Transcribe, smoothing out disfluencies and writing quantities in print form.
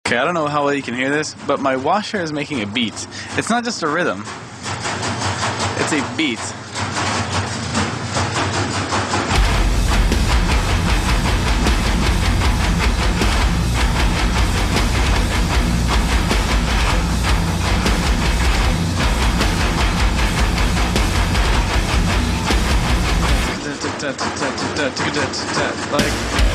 Okay, I don't know how well you can hear this, but my washer is making a beat. It's not just a rhythm, it's a beat. Like